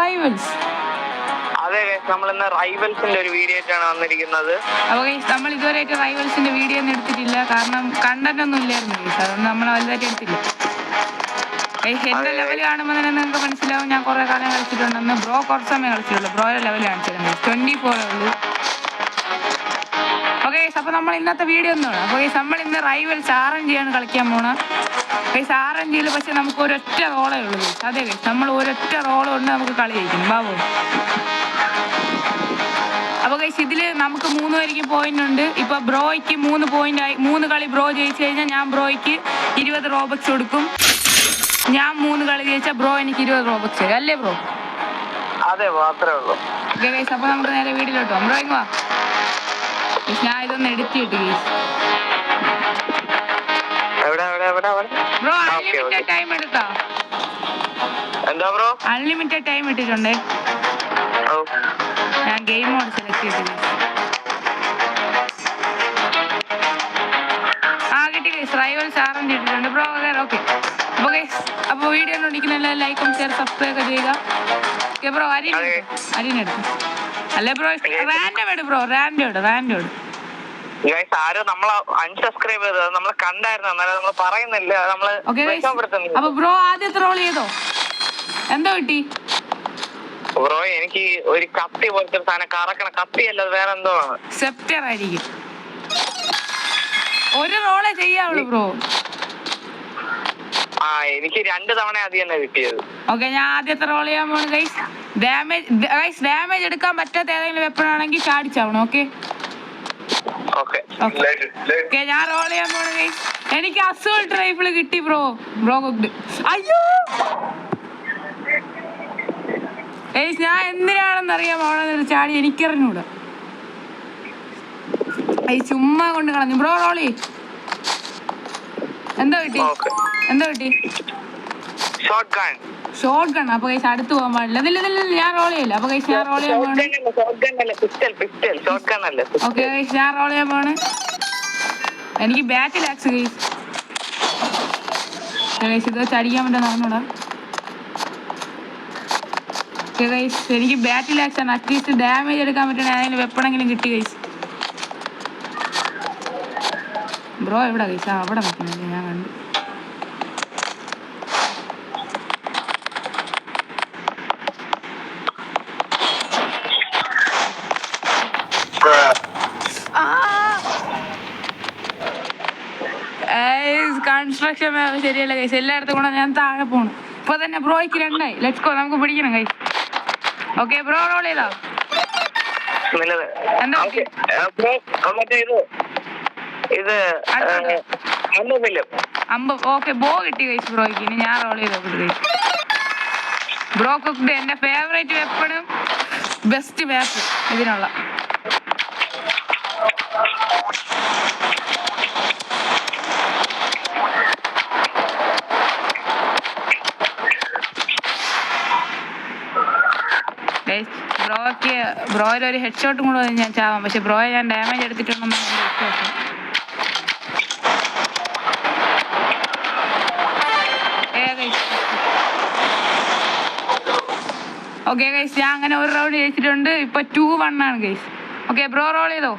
Rivals. അതെ, നമ്മൾ ഇന്ന് റൈവൽസിന്റെ ഒരു വീഡിയോ ആയിട്ടാണ് വന്നിരിക്കുന്നത്. അപ്പോൾ നമ്മൾ ഇതുവരെയായിട്ട് റൈവൽസിന്റെ വീഡിയോ ഒന്നും എടുത്തിട്ടില്ല, കാരണം കണ്ടന്റ് ഒന്നും ഇല്ലായിരുന്നു. അതുകൊണ്ട് നമ്മൾ വലുതായിട്ട് എടുത്തില്ല. എന്റെ ലെവൽ കാണുമ്പോൾ തന്നെ നിങ്ങൾക്ക് മനസ്സിലാവും ഞാൻ കുറെ കാലം കളിച്ചിട്ടുണ്ടെന്ന്. ബ്രോ കുറച്ച് സമയം കളിച്ചിട്ടുള്ളൂ. ബ്രോയുടെ ലെവൽ കാണിച്ചിട്ടുണ്ട് 24 ഉള്ളൂ. ഓക്കെ, അപ്പോൾ നമ്മൾ ഇന്നത്തെ വീഡിയോ ഒന്നും അപ്പോൾ നമ്മൾ ഇന്ന് റൈവൽസ് RNG ആണ് കളിക്കാൻ പോണത്. RNGയിൽ പക്ഷെ നമുക്ക് ഒരൊറ്റ റോളേ ഉള്ളൂ. അതെ, നമ്മൾ ഒരൊറ്റ റോൾ കൊണ്ട് നമുക്ക് കളി ജയിക്കണം. ബാബു, അപ്പോൾ ഇതിൽ നമുക്ക് 3 പേർക്ക് പോയിന്റ് ഉണ്ട്. ഇപ്പോൾ ബ്രോയ്ക്ക് 3 പോയിന്റ് ആയി. 3 കളി ബ്രോ ജയിച്ചു കഴിഞ്ഞാൽ ഞാൻ ബ്രോയ്ക്ക് 20 റോബക്സ് കൊടുക്കും. ഞാൻ 3 കളി ജയിച്ചാൽ ബ്രോ എനിക്ക് 20 റോബക്സ് തരും. അല്ലേ ബ്രോ? അതെ, മാത്രമേ ഉള്ളൂ. ഓക്കെ ഗൈസ്, അപ്പോൾ നമുക്ക് നേരെ വീഡിയോയിലോട്ടോ. ബ്രോ ഇങ്ങ് വാ. ഞാൻ ഇതൊന്ന് എഡിറ്റ് ചെയ്തിട്ട് ഗൈസ്. ബ്രോ അൺലിമിറ്റഡ് ടൈം എടുത്താ? എന്താ ബ്രോ? Unlimited time ഇട്ടിട്ടുണ്ടേ. ഞാൻ ഗെയിം മോഡ് സെലക്ട് ചെയ്തിട്ട് കിട്ടി ഗൈസ്. റൈവൽസ് RNG ഇട്ടിട്ടുണ്ട് ബ്രോ. ഓക്കെ, അപ്പോൾ ഗൈസ്, അപ്പോൾ വീഡിയോ നോടിക്കുന്ന ലൈക്കും ഷെയർ സബ്സ്ക്രൈബ് ഒക്കെ ചെയ്യുക. ഓക്കെ ബ്രോ, അരിനെടുത്തു അല്ലേ ബ്രോ? റാൻഡം എടു ബ്രോ, റാൻഡം ആരും നമ്മളെ അൺസബ്സ്ക്രൈബ് ചെയ്തത് നമ്മൾ കണ്ടായിരുന്നു, എന്നാലും നമ്മൾ പറയുന്നില്ല. അപ്പൊ ബ്രോ ആദ്യത്തെ റോൾ ചെയ്തോ? എന്താ കിട്ടി ബ്രോ? എനിക്ക് ഒരു കത്തി പോലത്തെ സാധനം, കറക്കണ കത്തിയല്ല, വേറെ എന്തോ ആണ്. സെപ്റ്റർ ആയിരിക്കും. ഒരു റോളേ ചെയ്യാവുള്ളൂ ബ്രോ. എനിക്ക് 2 തവണ അത് തന്നെ കിട്ടിയത്. ഓക്കെ, ഞാൻ ആദ്യത്തെ റോൾ ചെയ്യാൻ പോണു ഗൈസ്. ഡാമേജ് എടുക്കാൻ പറ്റാത്ത ഏതെങ്കിലും വെപ്പൺ ആണെങ്കിൽ ചാടിച്ചാവണം. ഓക്കെ, ഞാൻ റോൾ ചെയ്യാൻ പോണു ഗൈസ്. എനിക്ക് അസോൾട്ട് റൈഫിൾ കിട്ടി ബ്രോ. കുക്ക്ഡ്. അയ്യോ ഗൈസ്, ഞാൻ എന്തിനാണെന്ന് അറിയാൻ പോണെന്ന് ചാടി എനിക്കറിഞ്ഞൂടാ. ചുമ്മാ കൊണ്ട് കളഞ്ഞു ബ്രോ. റോളി എന്താ കിട്ടി? Shot gun. അപ്പൊ കൈസ് അടുത്ത് പോകാൻ പാടില്ല. ഞാൻ റോൾ ചെയ്യില്ല. അപ്പൊ കൈസ് ഞാൻ റോൾ ചെയ്യാൻ പോണ്. ഓക്കെ കൈസ്, ഞാൻ റോൾ ചെയ്യാൻ പോണ്. എനിക്ക് ബാറ്റിൽ ആക്സ് കൈസ്. ഇത് വെച്ച് അടിക്കാൻ പറ്റാൻ നടന്നൂടാ. ഗൈസ്, എനിക്ക് ബാറ്റിൽ ആക്സ് ആണ്. അറ്റ്ലീസ്റ്റ് ഡാമേജ് എടുക്കാൻ പറ്റണ ഏതെങ്കിലും വെപ്പണെങ്കിലും കിട്ടി ഗൈസ്. ബ്രോ എവിടെ ഗൈസ്? അവിടെ നിൽക്കുന്നില്ല, ഞാൻ കണ്ടു. കൺസ്ട്രക്ഷൻ ശരിയല്ല ഗൈസ്. എല്ലായിടത്തും കൂടെ ഞാൻ താഴെ പോണു. ഇപ്പൊ തന്നെ ബ്രോയ്ക്ക് 2 ആയി. ലെറ്റ്സ് ഗോ, നമുക്ക് പിടിക്കണം ഗൈസ്. ഓക്കെ ബ്രോ, റോൾ ചെയ്താ? ഓക്കെ, ബോ കിട്ടി ഗൈസ് ബ്രോയ്ക്ക്. ഇനി ഞാൻ റോൾ ചെയ്തോ ഗൈസ്. Bro cooked. എന്റെ ഫേവറേറ്റ് വെപ്പണും ബെസ്റ്റ് മാപ്പ് ഇതിനുള്ള. ബ്രോയിൽ ഒരു ഹെഡ് ഷോട്ടും കൂടെ ഞാൻ ചാവാം. പക്ഷെ ബ്രോയെ ഞാൻ ഡാമേജ് എടുത്തിട്ടുണ്ടെന്ന് ഓക്കെ ഗൈസ്, ഞാൻ അങ്ങനെ ഒരു റൗണ്ട് ജയിച്ചിട്ടുണ്ട്. ഇപ്പൊ 2-1 ആണ് ഗൈസ്. ഓക്കെ ബ്രോ, റോൾ ചെയ്തോ?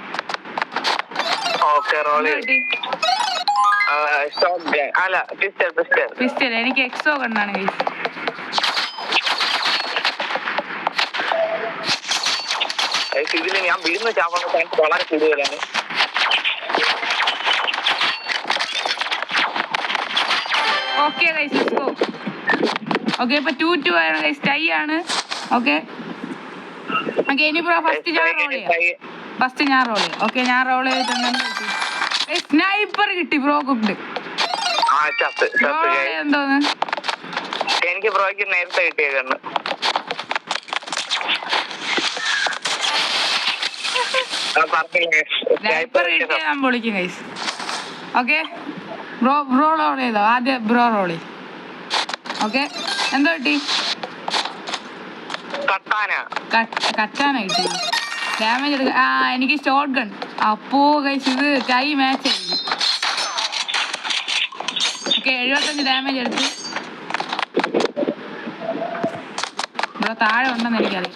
പിസ്റ്റൽ. എനിക്ക് എക്സോ കണ്ണാണ് ഗൈസ്. ഇതിൽ ഞാൻ വീഴുന്ന ചാവാനുള്ള ചാൻസ് വളരെ കൂടുതലാണ്. Okay guys, let's go. Okay, ഇപ്പൊ 2-2 ആണ് ഗൈസ്. ടൈ ആണ്. ഓക്കെ, ഇനി ബ്രോ ഫസ്റ്റ് ഞാൻ റോൾ ചെയ്യാം. ഓക്കെ, ഞാൻ റോൾ ചെയ്തിട്ടുണ്ട്. സ്നൈപ്പർ കിട്ടി ബ്രോ. കുക്ക്ഡ്. എന്തോന്ന്? എനിക്ക് ബ്രോയ്ക്ക് നേരത്തെ കിട്ടിയേക്കാണ്. സ്നൈപ്പർ കിട്ടിയ ഞാൻ പൊളിക്കും ഗൈസ്. ഓക്കെ ബ്രോ, റോൾ ചെയ്തോ? ആദ്യം ബ്രോ റോൾ ചെയ്യും. ഓക്കെ, എന്തോ കിട്ടി? കട്ടാന കിട്ടി. ഡാമേജ് എടുക്ക. എനിക്ക് ഷോട്ട് ഗൺ. അപ്പോ ഗൈസ് ഇത് ടൈ മാച്ച് ആയിരിക്കും. ഓക്കെ, 75 ഡാമേജ് എടുത്ത്. ബ്രോ അവിടെ താഴെ ഉണ്ടെന്ന് എനിക്കറിയാം.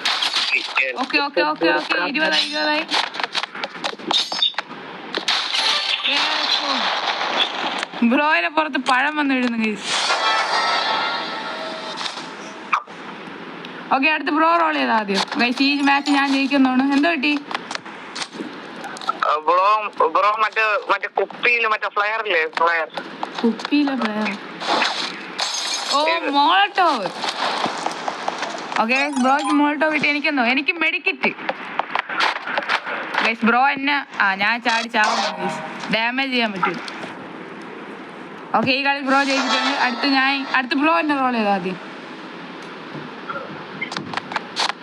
ഓക്കെ ഓക്കെ ഓക്കെ ഓക്കെ 20 ബ്രോയിനെ പുറത്ത് പഴം വന്ന് വീഴുന്നു ഗൈസ്. ഓക്കെ അടുത്ത് ബ്രോ റോൾ ചെയ്താ ആദ്യം ഗൈസ്. ഈ മാച്ച് ഞാൻ ജയിക്കുന്നോണ്. എന്തോ കിട്ടി ബ്രോ മറ്റേ കുപ്പിയില് മറ്റേ ഫ്ലയറില്ലേ ഫ്ലയർ കുപ്പിയിലെ ഫ്ലയർ? ഓ മോളോട്ടോവ്. ഓക്കെ ബ്രോയ്ക്ക് മോളോട്ടോവ് കിട്ടി. എനിക്കെന്തോ എനിക്ക് മെഡിക്കിറ്റ് ഗൈസ്. ബ്രോ എന്നെ ഞാൻ ചാടി ചാവുന്നു ഗൈസ്. ഡാമേജ് ചെയ്യാൻ പറ്റും. ഓക്കെ ഈ കളി ബ്രോ ജയിച്ചിട്ടുണ്ട്. അടുത്ത് ബ്രോ എന്നെ റോൾ ചെയ്തോ ആദ്യം.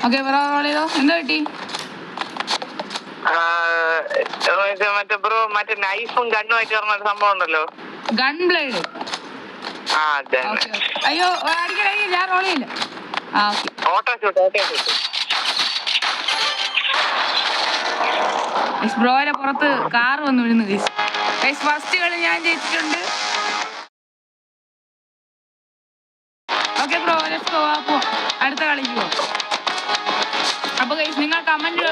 ഓക്കെ ബ്രോ റോൾ ചെയ്തോ. എന്തോ കിട്ടി? മറ്റേ ബ്രോ മറ്റേ നൈഫും ഗണ്ണും ആയിട്ട് പറഞ്ഞ സംഭവം ഉണ്ടല്ലോ, ഗൺ ബ്ലേഡ്. അയ്യോ അടിക്കണ ഞാൻ റോൾ ചെയ്യില്ല. ഓട്ടോ ഷൂട്ട് ബ്രോയുടെ പുറത്ത് കാർ വന്ന് വീഴുന്നു ഗൈസ്. ഫസ്റ്റ് കളി ഞാൻ ജയിച്ചിട്ടുണ്ട്. Okay bro let's go. അപ്പോ അടുത്ത കളിക്ക് പോ. അപ്പൊ ഗൈസ് നിങ്ങൾ കമന്റ്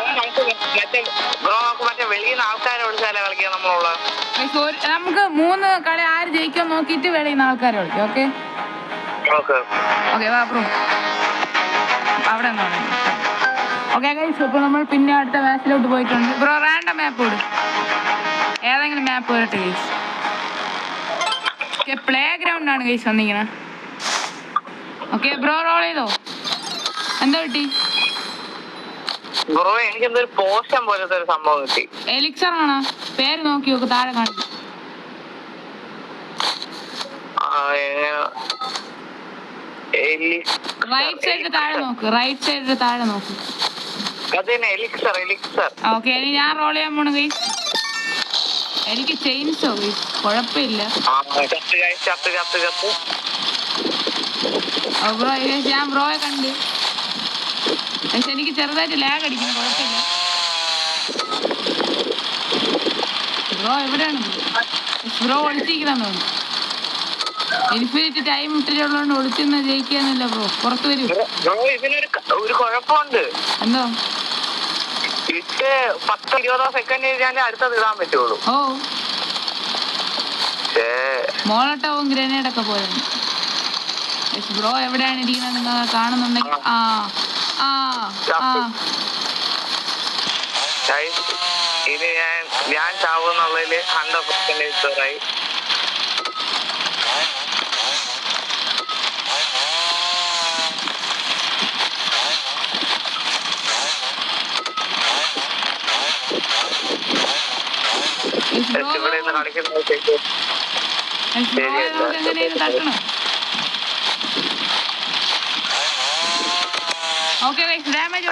നമുക്ക് 3 കളി ആര് ജയിക്കാൻ നോക്കിയിട്ട് വെളിയുന്ന ആൾക്കാരെ വിളിക്കും. ഓക്കെ ഓക്കെ വാ ബ്രോ അവിടെ ഓക്കെ ഗൈസ്. ഇപ്പൊ നമ്മൾ പിന്നെ അടുത്ത മാച്ചിലോട്ട് പോയിട്ടുണ്ട്. ബ്രോ റാൻഡം മാപ്പ് ഇടും, ഏതെങ്കിലും മാപ്പ് വരട്ടെ ഗൈസ്. ഓക്കെ പ്ലേ ഗ്രൗണ്ട് ആണ് ഗൈസ് വന്നിങ്ങനെ. ഓക്കെ ബ്രോ റോൾ ചെയ്തോ. എന്താ കിട്ടി ബ്രോ? എനിക്ക് എന്തൊരു പോഷൻ പോലത്തെ ഒരു സംഭവം കിട്ടി. എലിക്സർ ആണോ? പേര് നോക്കി നോക്ക്, താഴെ കാണിക്കും. റൈറ്റ് സൈഡിൽ താഴെ നോക്ക്, റൈറ്റ് സൈഡിൽ താഴെ നോക്ക്. ഓക്കെ ഇനി ഞാൻ റോൾ ചെയ്യാൻ പോണു ഗൈസ്. എനിക്ക് ചെയിൻസോ ഗൈസ് കുഴപ്പമില്ല. ബ്രോ ഞാൻ ബ്രോയെ കണ്ട് പക്ഷെ എനിക്ക് ചെറുതായിട്ട് ലാഗ് അടിക്കുന്നു. കുഴപ്പമില്ല. ബ്രോ എവിടെയാണ്? ബ്രോ ഒളിച്ചിരിക്കണമെന്ന് തോന്നുന്നു. ഇൻഫിനിറ്റ് ടൈം ഇട്ടിട്ടുള്ളതുകൊണ്ട് ഒളിച്ചെന്ന് ജയിക്കാന്നില്ല ബ്രോ. പുറത്ത് വരൂ. ഒരു കുഴപ്പമുണ്ട്. എന്തോ? 10-20 സെക്കൻഡ് അടുത്തത് ഇടാൻ പറ്റുള്ളൂ. ഓ മോളോട്ടവും ഗ്രനേഡ് ഒക്കെ പോയത്. ബ്രോ എവിടെയാണ് ഇരിക്കുന്നത് നിങ്ങൾ കാണുന്നുണ്ടെങ്കിൽ ഇനി ഞാൻ ചാവുന്നുള്ളതില് 100% ഷുവറായി. ഇവിടെ കളിക്കുന്ന തട്ടണം. ഓക്കെ ഡാമേജ്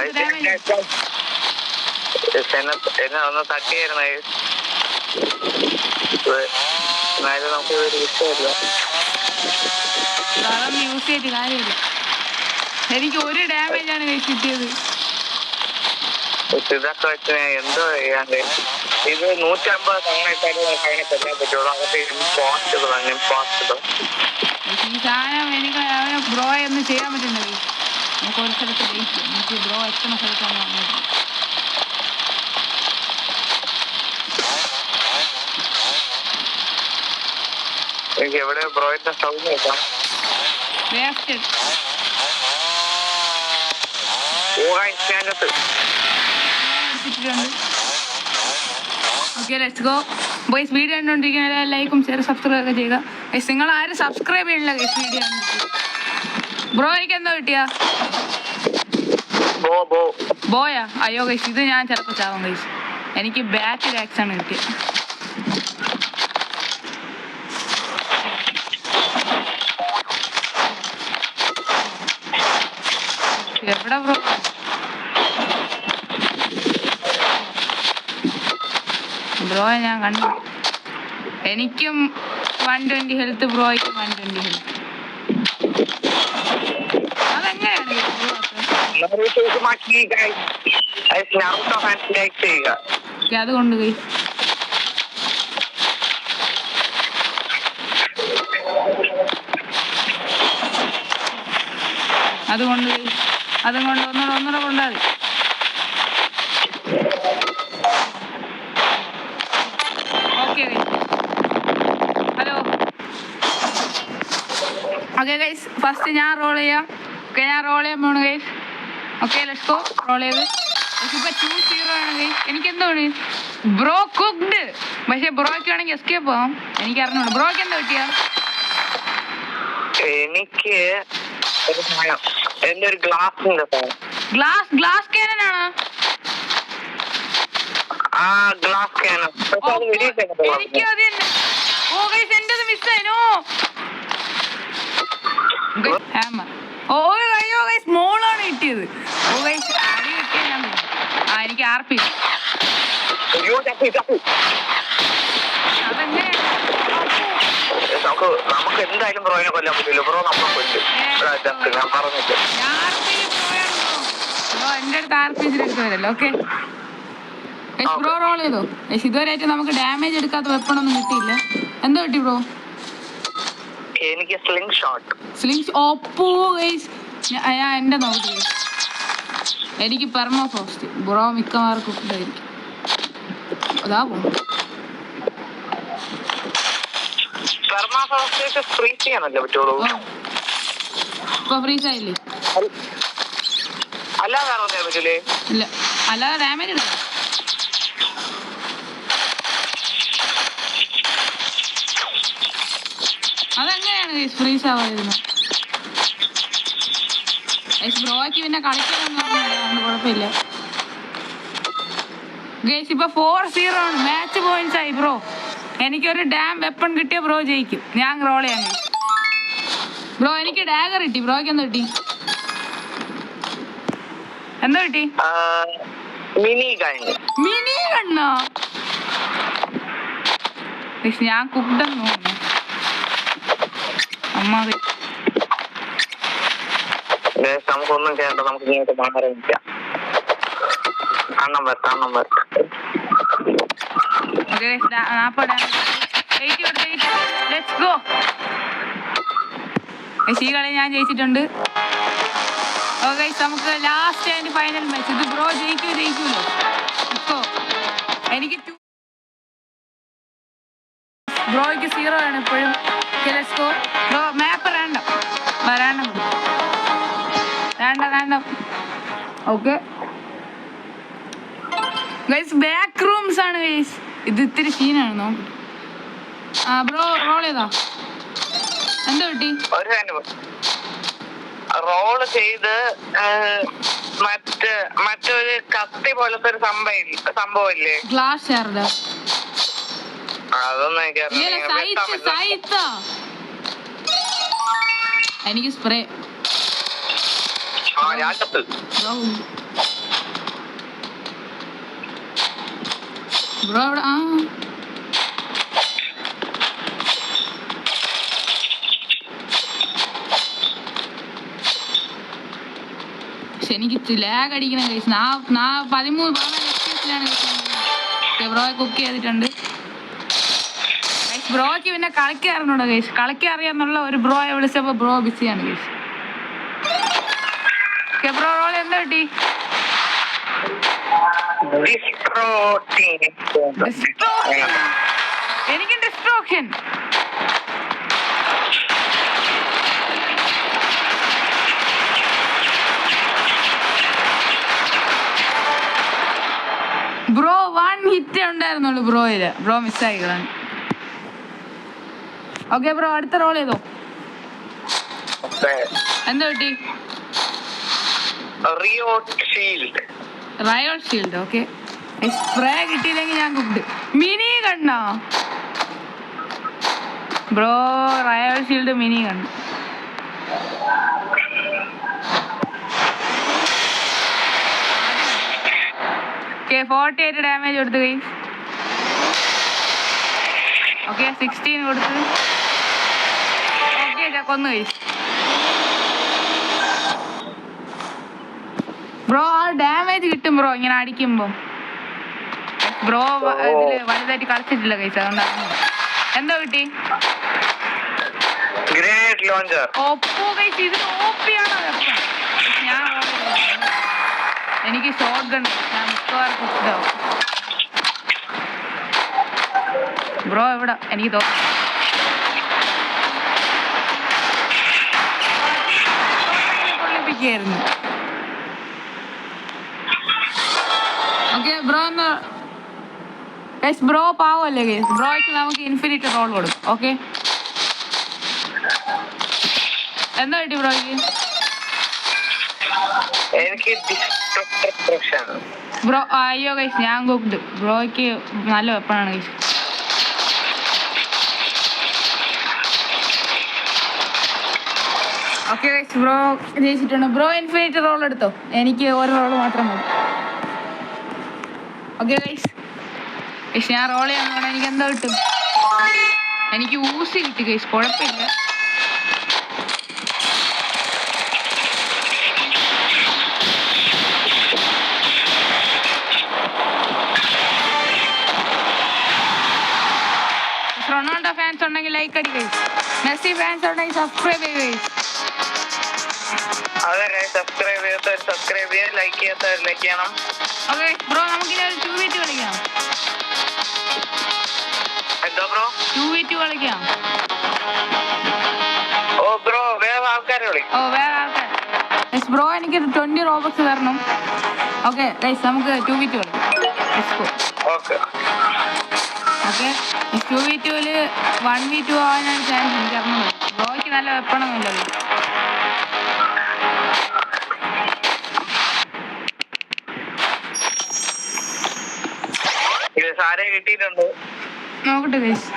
എന്നെ ഒന്ന് തട്ടിയായിരുന്നു. നമുക്ക് ഇഷ്ടമില്ല അതൊന്നും യൂസ് ചെയ്തിട്ട് കാര്യമില്ല. എനിക്ക് ഒരു ഡാമേജ് ആണ് കിട്ടിയത്. ഇതൊക്കെ വെച്ച് ഞാൻ എന്തോ ചെയ്യാണ്ട്. ഇത് 150 തവണ ഇട്ടാലും അതിനെ കൊല്ലാൻ പറ്റുള്ളൂ. അതൊക്കെ ഇമ്പോസിബിൾ ആണ്. ഇമ്പോസിബിൾ. ഈ സാധനം എനിക്ക് ബ്രോയെ ഒന്നും ചെയ്യാൻ പറ്റുന്നുണ്ട്. നമുക്ക് ഒരു സ്ഥലത്ത് ജയിക്കും. എനിക്ക് ബ്രോ എത്തുന്ന സ്ഥലത്താണ് വന്നത്. എനിക്ക് എവിടെ ബ്രോയുടെ സൗണ്ട് കേൾക്കാം. Wasted okay let's go boys. Video കണ്ടുകൊണ്ടിരിക്കുന്ന ലൈക്കും ഷെയർ സബ്സ്ക്രൈബ് ഒക്കെ ചെയ്യുക ഗൈസ്. നിങ്ങൾ ആരും സബ്സ്ക്രൈബ് ചെയ്യണില്ല ഗൈസ് വീഡിയോ. ബ്രോ എനിക്ക് എന്തോ കിട്ടിയാ? ബോയാ? അയ്യോ ഗൈസ് ഇത് ഞാൻ ചിലപ്പോൾ ചാവും ഗൈസ്. എനിക്ക് ബാറ്റ് ലാക്സ് ആണ് കിട്ടിയത്. എവിടെ ബ്രോ? ബ്രോയെ ഞാൻ കണ്ടു. എനിക്കും 120 ഹെൽത്ത്, ബ്രോയ്ക്കും 120 ഹെൽത്ത്. അതെങ്ങനെയാണ് അതുകൊണ്ട് ഗൈസ് അതുകൊണ്ട് അതും കൊണ്ട് ഒന്നുകൂടെ കൊണ്ടാൽ മതി. Okay hello okay guys first ഞാൻ റോൾ ചെയ്യാം. ഓക്കെ ഞാൻ റോൾ ചെയ്യാൻ പോണു guys. Okay let's go. Roll ചെയ്ത് ഇപ്പൊ 2-0 ആണ് ഗൈസ്. എനിക്ക് എന്താണ് ബ്രോ കുക്ക്ഡ്. പക്ഷെ ബ്രോയ്ക്ക് വേണമെങ്കിൽ എസ്കേപ്പ് പോവാം. എനിക്ക് അറിഞ്ഞൂടാ ബ്രോയ്ക്ക് എന്താ പറ്റിയ? എനിക്ക് എന്റെ ഒരു ഗ്ലാസ് ക്യാനനാണ്. ആ ഗ്ലാസ് ക്യാനൻ എനിക്ക് അത് തന്നെ. ഓ ഗൈസ് എന്റേത് മിസ്സായിനോ. ഹാമർ. ഓ അയ്യോ ഗൈസ് സ്മോളാണ് കിട്ടിയത്. ഓ ഗൈസ് അടി കിട്ടിയ ഞാൻ എനിക്ക് RP. അതെങ്ങനെ നമുക്ക് എന്തായാലും ബ്രോയിനെ കൊല്ലാൻ പറ്റില്ല. ബ്രോ നമ്മളെ കൊല്ലും. ഞാൻ പറഞ്ഞിട്ട് ബ്രോ എന്റെ അടുത്ത് RP എടുത്ത് വരല്ലോ. ഓക്കെ ബ്രോ റോൾ ചെയ്തോ. ഇതുവരെയായിട്ട് നമുക്ക് ഡാമേജ് എടുക്കാത്ത വെപ്പണൊന്നും കിട്ടിയില്ല. എന്താ കിട്ടി ബ്രോ? എനിക്ക് സ്ലിംഗ് ഷോട്ട്. ഓപ്പോ ഗൈസ് ഞാൻ എന്റെ നോക്കി. എനിക്ക് പെർമോ ഫ്രോസ്റ്റ്. ബ്രോ മിക്കവാറും കുക്ക്ഡായിരിക്കും. അതാ പോകും. ഇപ്പൊ ഫ്രീസ് ആയില്ലേ? ഇല്ല അല്ലാതെ ഡാമേജ് എടുക്കാം. അതെങ്ങനെയാണ് ഗൈസ് ഫ്രീസ് ആവാതിരുന്നത്? ബ്രോയ്ക്ക് പിന്നെ കളിക്കാനൊന്നും അതുകൊണ്ട് കുഴപ്പമില്ല ഗൈസ്. ഇപ്പൊ 4-0 ആണ്. മാച്ച് പോയിന്റ്സ് ആയി ബ്രോ. എനിക്കൊരു ഡാം വെപ്പൺ കിട്ടിയ ബ്രോ ജയിക്കും. ഞാൻ റോൾ ചെയ്യാൻ ഗൈസ്. ബ്രോ എനിക്ക് ഡാഗർ കിട്ടി. ബ്രോയ്ക്ക് എന്താ കിട്ടി? എന്താ കിട്ടി? മിനി ഗണ്ണോ? ഞാൻ കുക്ക്ഡെന്ന് തോന്നുന്നു. അമ്മ നമുക്കൊന്നും ചെയ്യണ്ട. നമുക്ക് ഇങ്ങോട്ട് മാറിക്കാം. ഈ കളി ഞാൻ ജയിച്ചിട്ടുണ്ട്. ഓക്കെ നമുക്ക് ലാസ്റ്റ് ആൻഡ് ഫൈനൽ മാച്ച്. ഇത് ബ്രോ ജയിക്കൂലോ? എനിക്ക് ബ്രോയ്ക്ക് 0 ആണ് ഇപ്പോഴും. Bro map random. Okay guys back rooms ആണ് ഗൈസ്. ഇത് ഇത്തിരി സീനാണ്. നോക്ക്. ബ്രോ റോൾ ചെയ്താ എന്താ കിട്ടി? റോള് ചെയ്ത് മറ്റൊരു കത്തി പോലത്തെ ഒരു സംഭവമില്ലേ ഗ്ലാസ് ഷാർഡ്. അതൊന്നും എനിക്ക് സ്പ്രേ. ബ്രോ ഇവിടെ എനിക്ക് ലാഗ് അടിക്കണം കഴിച്ച്. 13-14 ബ്രോയെ കുക്ക് ചെയ്തിട്ടുണ്ട്. ബ്രോയ്ക്ക് പിന്നെ കളിക്കാറുണ്ടോ കഴിച്ച്? കളിക്കറിയാന്നുള്ള ഒരു ബ്രോയെ വിളിച്ചപ്പോ ബ്രോ ബിസിയാണ് കഴിച്ച്. ബ്രോ റോൾ എന്താ കിട്ടി? എനിക്ക് ഡിസ്ട്രോക്ഷൻ. ബ്രോ 1 ഹിറ്റ് ഉണ്ടായിരുന്നുള്ളൂ ബ്രോയില്. ബ്രോ മിസ്സായിക്കളാണ്. ഓക്കെ ബ്രോ അടുത്ത റോൾ ചെയ്തോ. എന്താ കിട്ടി? Riot shield. ഓക്കെ സ്പ്രേ കിട്ടിയില്ലെങ്കിൽ ഞാൻ കുക്ക്ഡ്. മിനി ഗണ്ണോ bro? Riot shield mini gun. Okay 48 damage കൊടുത്തു ഗൈസ്. ഓക്കെ 16 കൊടുത്ത്. ഓക്കെ കൊന്നു ഗൈസ്. ബ്രോ ആ ഡാമേജ് കിട്ടും ബ്രോ ഇങ്ങനെ അടിക്കുമ്പോ. ബ്രോ ഇതില് വലുതായിട്ട് കളിച്ചിട്ടില്ല ഗൈസ്, അതുകൊണ്ടാണ്. എന്താ കിട്ടി? Grenade launcher. ഓപ്പോ ഗൈസ് ഇത് ഓപ്പിയാണ്. ഞാൻ എനിക്ക് ഷോട്ട് ഗൺ ഞാൻ മിക്കവാറും കുത്തിടാവും. ബ്രോ എവിടെ? എനിക്ക് കൊള്ളിപ്പിക്കായിരുന്നു. ഓക്കെ ബ്രോ എന്ന് ഗൈസ്, ബ്രോ പാവല്ലേ ഗൈസ്, ബ്രോയ്ക്ക് നമുക്ക് ഇൻഫിനിറ്റ് റോൾ കൊടുക്കും. ഓക്കെ എന്താ കിട്ടി ബ്രോയ്ക്ക്? എനിക്ക് ബ്രോ അയ്യോ ഗൈസ് ഞാൻ കുക്ക്ഡ്. ബ്രോയ്ക്ക് നല്ല വെപ്പണാണ് ഗൈസ്. ഓക്കെ ഗൈസ്, ബ്രോ ജയിച്ചിട്ടുണ്ട്. ബ്രോ ഇൻഫിനിറ്റ് റോൾ എടുത്തോ, എനിക്ക് ഒരു റോൾ മാത്രം മതി. ഓക്കെ ഗൈസ്, ഗൈസ് ഞാൻ റോൾ ചെയ്യാൻ പോകണം. എനിക്ക് എന്താ കിട്ടും? എനിക്ക് ഊസി കിട്ടി ഗൈസ്, കുഴപ്പമില്ല. റൊണാൾഡോ ഫാൻസ് ഉണ്ടെങ്കിൽ ലൈക്ക് അടി ഗൈസ്. മെസ്സി ഫാൻസ് ഉണ്ടെങ്കിൽ സബ്സ്ക്രൈബ് ചെയ്യുക ഗൈസ്. അതെ, സബ്സ്ക്രൈബ് ചെയ്യാത്തവർ സബ്സ്ക്രൈബ് ചെയ്യുക, ലൈക്ക് ചെയ്യാത്തവർ ലൈക്ക് ചെയ്യണം. ഓക്കെ ബ്രോ, നമുക്കിനി ഒരു 2v2 കളിക്കാം. എന്താ ബ്രോ? 2v2 കളിക്കാം. ഓ ബ്രോ, വേറെ ആൾക്കാരെ വിളിക്കും. ഓ വേറെ ആൾക്കാർ. യെസ് ബ്രോ, എനിക്ക് 20 റോബക്സ് തരണം. ഓക്കെ ഗൈസ്, നമുക്ക് 2v2 കളിക്കാം. ഓക്കെ ഓക്കെ 2v2ൽ 1v2 ആവാനാണ് ചാൻസ്. എനിക്ക് അറിഞ്ഞത് ബ്രോയ്ക്ക് നല്ല വെപ്പണമൊന്നുമില്ലല്ലോ. സാരെ കിട്ടിയിട്ടുണ്ട്. നോക്കട്ടെ ഗൈസ്.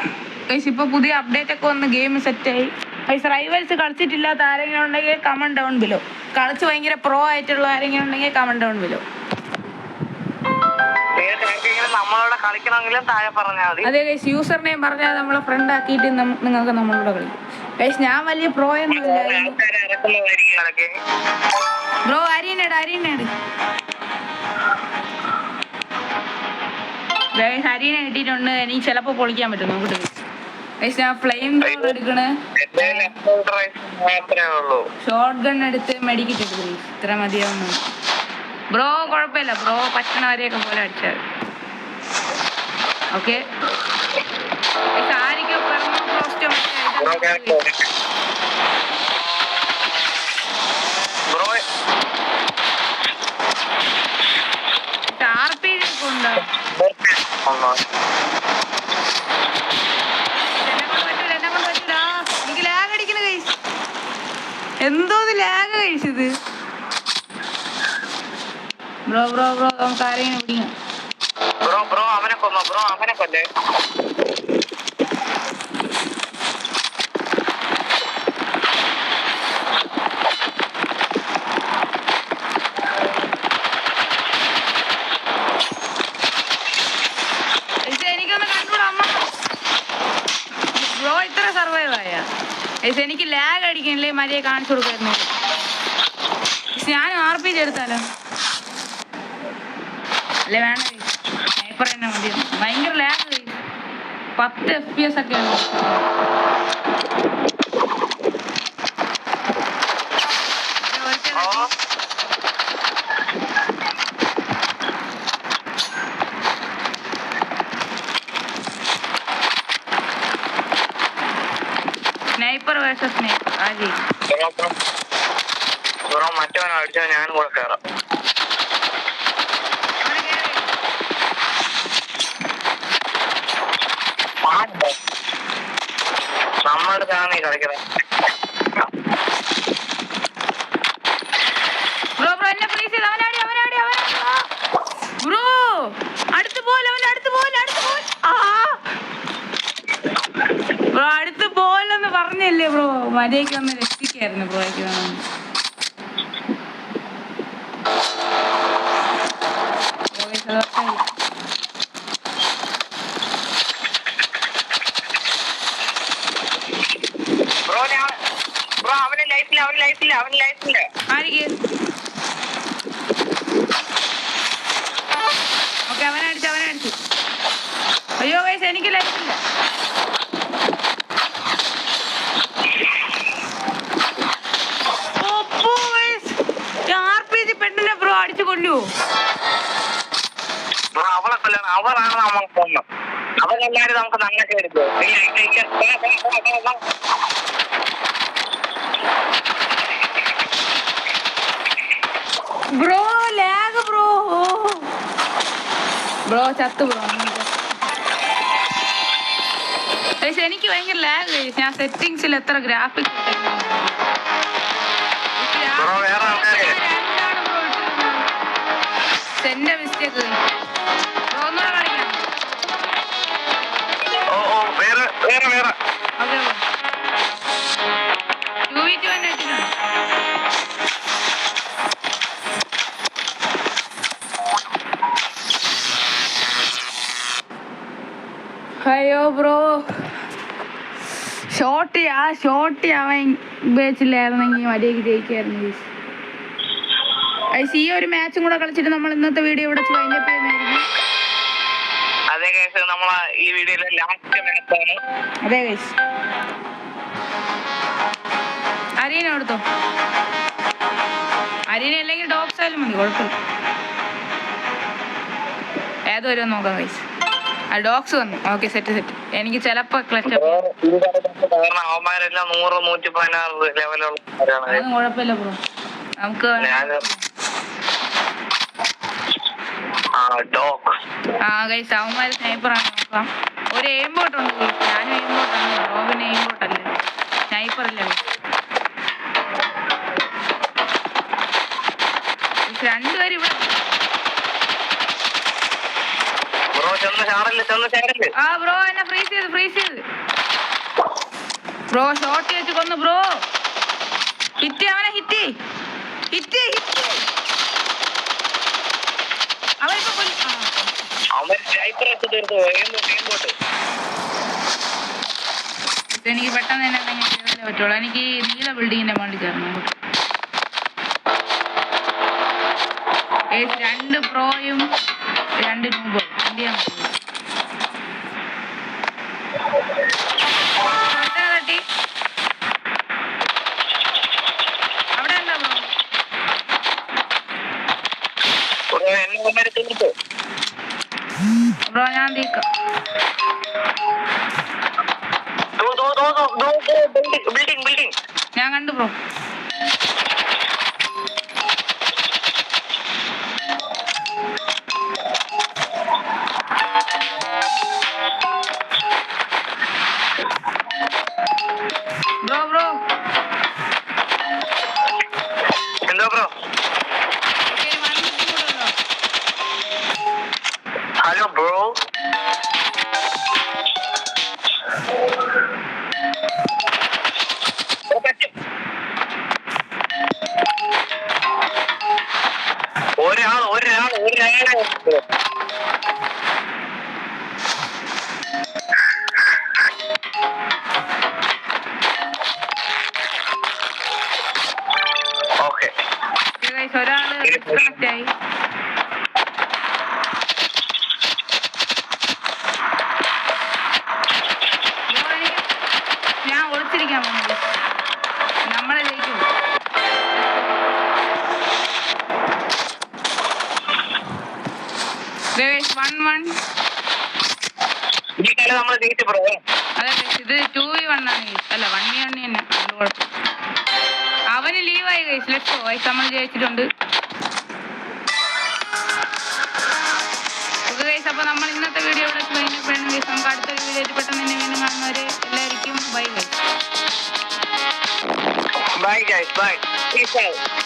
ഗൈസ് ഇപ്പൊ പുതിയ അപ്ഡേറ്റ് ഒക്കെ വന്ന് ഗെയിം സെറ്റായി ഗൈസ്. റൈവൽസ് കളിച്ചിട്ടില്ലാത്ത ആരെങ്കിലും ഉണ്ടെങ്കിൽ കമന്റ് ഡൗൺ ബിലോ. കളിച്ച് ഭയങ്കര പ്രോ ആയിട്ടുള്ള ആരെങ്കിലും ഉണ്ടെങ്കിൽ കമന്റ് ഡൗൺ ബിലോ. നമ്മളോട് കളിക്കണമെങ്കിലും താഴെ പറഞ്ഞാൽ മതി. അതെ ഗൈസ്, യൂസർ നെയിം പറഞ്ഞാൽ നമ്മളെ ഫ്രണ്ട് ആക്കിയിട്ട് നിങ്ങൾക്ക് നമ്മളോട് കളിക്കും. ഗൈസ് ഞാൻ വലിയ പ്രോ ഒന്നും ഇല്ല. ബ്രോ അരിയനേട് ഗൈസ്, അരിയനെ കിട്ടിയിട്ടുണ്ട്. എനിക്ക് ചിലപ്പോ പൊളിക്കാൻ പറ്റും. നോക്കട്ടെ ഗൈസ്, ഞാൻ ഫ്ലെയിം എടുക്കണേ. ഷോർട്ട് ഗൺ എടുത്ത് മെഡിക്കിറ്റ് എടുക്കും. ഇത്ര മതിയാവുന്നു ബ്രോ. കുഴപ്പമില്ല ബ്രോ, പറ്റണവരെയൊക്കെ പോലെ അടിച്ചാൽ. ഓക്കെ ആരിക്കും എനിക്ക് ലാഗ് അടിക്കണ കഴിച്ചു. എന്തോ ലാഗ് കഴിച്ചത്. ബ്രോ ബ്രോ ബ്രോ നമുക്ക് ആരെങ്കിലും പിടിക്കാം. ബ്രോ അവനെ കൊല്ലേ. എനിക്കൊന്ന് കണ്ടുകൂടാ അമ്മ. ബ്രോ ഇത്ര സർവൈവ് ആയ എനിക്ക് ലാഗ് അടിക്കണില്ലേ? മര്യാദ കാണിച്ചു കൊടുക്കായിരുന്നു. ഞാനും RPG എടുത്താലോ? അല്ലേ വേണ്ട, സ്നൈപ്പർ തന്നെ മതി. ഭയങ്കര ലാഗ്, 10 FPS ഒക്കെയാണ്. സ്നൈപ്പർ വേഴ്സസ് സ്നൈപ്പർ ആജി. മറ്റവനെ അടിച്ചാൽ ഞാനും കൂടെ കയറാം. നമ്മുടെ കാണി കളിക്കണം. ബ്രോ ബ്രോ എന്നെ പ്ലീസ് ചെയ്ത് അവനാടി ബ്രോ. അടുത്ത് പോലെ ബ്രോ, അടുത്ത് പോലെന്ന് പറഞ്ഞല്ലേ ബ്രോ. മര്യാദയ്ക്ക് വന്ന് രക്ഷിക്കായിരുന്നു ബ്രോയ്ക്ക് വേണം. ബ്രോ അവന് ലൈഫില്ല. ആയിരിക്കും. ഓക്കെ അവനടിച്ചു. അയ്യോ വയസ്സ് എനിക്ക് ലൈഫില്ല. RPG പെണ്ണിനെ ബ്രോ അടിച്ചു വെച്ച് കൊല്ലുവോ? ബ്രോ അവളെ കൊല്ലാണ്, അവളാണ് നമ്മൾ കൊന്നത്. അവരെല്ലാരും നമുക്ക് നന്നൊക്കെ എടുക്കും. Bro lag bro. ബ്രോ ചത്തു ബ്രോ. എനിക്ക് ഭയങ്കര ലാഗ്. ഞാൻ സെറ്റിങ്സിൽ എത്ര ഗ്രാഫിക്സ് എന്റെ മിസ്റ്റേക്ക്. ബ്രോ ഒന്നുകൂടെ കളിക്കാം. ഓക്കെ 2v2 തന്നെ വെച്ചിട്ടുണ്ട്. അയ്യോ ബ്രോ ഷോർട്ട് അവൻ ഉപയോഗിച്ചില്ലായിരുന്നെങ്കിൽ മര്യാദയ്ക്ക് ജയിക്കായിരുന്നു. ഈ ഒരു മാച്ചും കൂടെ കളിച്ചിട്ട് നമ്മൾ ഇന്നത്തെ വീഡിയോ ഇവിടെ വൈൻഡപ്പ് ചെയ്യുന്നതായിരിക്കും. അതെ ഗൈസ്, നമ്മളെ ഈ വീഡിയോയിലെ ലാസ്റ്റ് മാച്ചാണ്. അതെ ഗൈസ്, അരീന എടുത്തോ. അരീന അല്ലെങ്കിൽ ഡോക്സ് ആയാലും മതി, കുഴപ്പമില്ല. ഏതൊരു നോക്കാം ഗൈസ്. ഡോക്സ് വന്നു. Okay set. എനിക്ക് ചിലപ്പോ ക്ലച്ച് അവന്മാരെല്ലാം 100-116 ലെവലുള്ള. കുഴപ്പമില്ല ബ്രോ, നമുക്ക് ഗൈസ് അവന്മാര് സ്നൈപ്പറാണ്. നോക്കാം. ഒരു എയിം ബോട്ട് ഉണ്ട് ഗൈസ്. ഞാനും എയിം ബോട്ടാണ്. റോബിന് എയിം ബോട്ടല്ലേ, സ്നൈപ്പർ അല്ല. രണ്ടുപേരും ഇവിടെ. ബ്രോ എന്നെ ഫ്രീസ് ചെയ്ത് ബ്രോ ഷോട്ട് വെച്ച് കൊന്നു ബ്രോ. ഹിറ്റ് അവനെ ഹിറ്റ്. എനിക്ക് പെട്ടെന്ന് തന്നെ ചെയ്താലേ പറ്റുള്ളൂ. എനിക്ക് നീല ബിൽഡിങ്ങിന്റെ മണ്ടി ചേർന്നു. 2 പ്രോയും 2 നൂബും ഇന്ത്യ തട്ടി. അവിടെ എന്താ ബ്രോ? ഞാൻ തീക്കാം. ഞാൻ കണ്ടു ബ്രോ. ബ്രോ എന്തോ ബ്രോ? Hello bro. ഒരാളെ ഡിസ്കണക്ട് ആയി. ഞാൻ ഒളിച്ചിരിക്കാൻ പോകുന്നത്. നമ്മളെ ജയിക്കും. അതെ ഇത് 2v1 ആണ്. അല്ല 1v1 തന്നെ. അത് കുഴപ്പം. അവന് ലീവായി ഗൈസ്. Let's go guys. നമ്മൾ ജയിച്ചിട്ടുണ്ട്. ഓക്കെ ഗൈസ്, അപ്പോൾ നമ്മൾ ഇന്നത്തെ വീഡിയോ ഇവിടെ കഴിഞ്ഞപ്പോഴാണ് ഗൈസ്. നമുക്ക് അടുത്തൊരു വീഡിയോ പെട്ടെന്ന് തന്നെ വീണ്ടും കാണുന്നവരെ എല്ലാവർക്കും bye guys. Bye guys, bye. Peace out.